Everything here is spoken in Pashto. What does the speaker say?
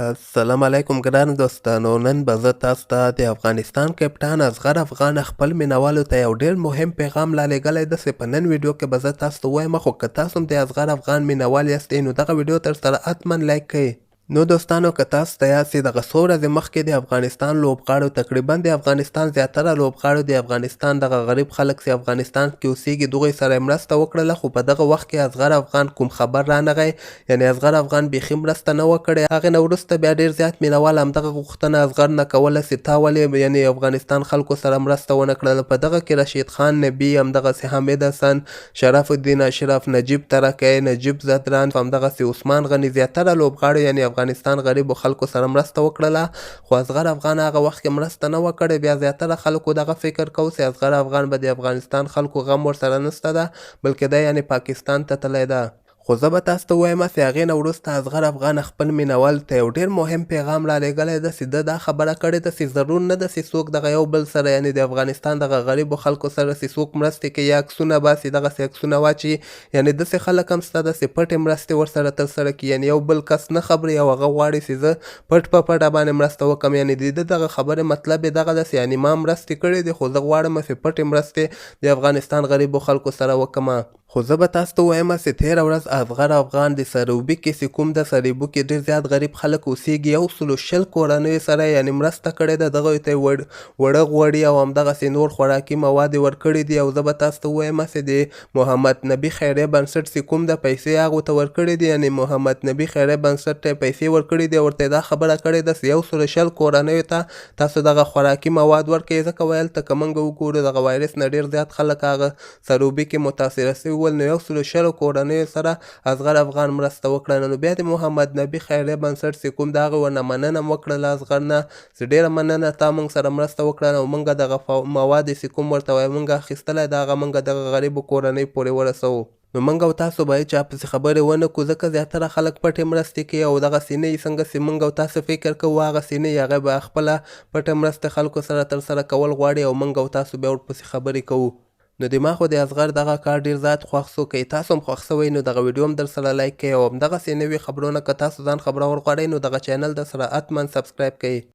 السلام علیکم ګرانو دوستانو. نن به زه تاسو ته د افغانستان کپټان اصغر افغان خپل مینوالو ته یو ډېر مهم پیغام رالېږلی داسې په نن ویډیو کې به زه تاسو ته وایم، خو که تاسو هم د اصغر افغان مینوال یاستئ نو دغه ویډیو تر سره حتما لایک کړئ. نو دوستانو که تاسو ته یاد سي دغه څو ورځې مخکې د افغانستان لوبغاړو تقریبا د افغانستان زیاتره لوبغاړو د افغانستان دغه غریب خلک چې افغانستان کې اوسېږي دغوی سره یې مرسته وکړله، خو په دغه وخت کې اصغر افغان کوم خبر رانغی، یعنې اصغر افغان بیخي مرسته نه وه کړې. هغې نه وروسته بیا ډېر زیات مینوال همدغه غوښتنه اصغر نه کوله چې تا ولې یعنې افغانستان خلکو سره مرسته ونه کړله. په دغه کې رشید خان نبي، همدغسې حامد حسن، شرف الدین اشرف، نجیب ترکی، نجیب زدران، همدغسې عثمان غني، زیاتره لوبغاړو یعنې افغانستان غریبو خلکو سره مرسته وکړله، خو اصغر افغان هغه وخت کې مرسته نه وه کړې. بیا زیاتره خلکو دغه فکر کو چې اصغر افغان به د افغانستان خلکو غم ورسره نسته ده، بلکې دی یعنې پاکستان ته تللی ده. خو زه به تاسو ته ووایم چې هغې نه وروسته اصغر افغان خپل مینوال ته یو ډېر مهم پیغام رالېږلی ده چې ده دا خبره کړې ده چې ضرور نه ده چې څوک دغه یو بل سره یعنې د افغانستان دغه غریبو خلکو سره چې څوک مرستې کوي یا عکسونه باسي، دغسې عکسونه واچوي، یعنې داسې خلک هم شته ده چې پټې مرستې ورسره ترسره کړي، یعنې یو بل کس نه خبري او هغه غواړي چې زه پټ په پټه باندې مرسته وکړم. یعنې د ده دغه خبرې مطلب یې دغه ده چې یعنې ما مرستې کړې دي، خو زه غواړم چې پټې مرستې د افغانستان غریبو خلکو سره وکړم. خو زه به تاسو ته ووایم چې تېره ورځ اصغر افغان د سروبي کې چې کوم د سروبي کې ډېر زیات غریب خلک اوسېږي 120 کورنیو سره یعنې مرسته کړې ده، دغوی ته یې وړه غوړي او همدغسې نور خوراکي مواد یې ورکړي دي. او زه به تاسو ته ووایم چې د محمد نبي خیریه بنسټ چې کوم د پیسې هغو ته ورکړي دي، یعنې محمد نبي خیریه بنسټ ته یې پیسې ورکړي دي، ورته یې دا خبره کړې ده چې 120 کورنیو ته تاسو دغه خوراکي مواد ورکوئ، ځکه ویل ته که موږ وګورو دغه وایرس نه ډېر زیات خلک هغه سروبي کې متاثره سوي ول، نو 120 کورنیو سره اصغر افغان مرسته وکړه. نو بیا د محمد نبي خیریه بنسټ چې کوم د هغې ورنه مننه م وکړله اصغر نه چې ډېره مننه تا موږ سره مرسته وکړه او موږ دغه مواد چې کوم ورته وایي موږ اخیستلی د هغه موږ دغه غریبو کورنۍ پورې ورسوو. نو موږ او تاسو باید چا پسې خبرې ونه کړو، ځکه زیاتره خلک پټې مرستې کوي او دغسې نه وي څنګه چې موږ او تاسو فکر کوو هغسې نه وي، هغه به خپله پټه مرسته خلکو سره ترسره کول غواړي او موږ او تاسو بیا ورپسې خبرې کوو. نو د ما خو د اصغر دغه کار ډېر زیات خوښ سو. که تاسو هم خوښ سوی نو دغه ویډیو هم در سره لایک کړئ او همدغسې نوي خبرونه که تاسو ځان خبرور غواړئ نو دغه چینل در سره حتما سبسکرایب کړئ.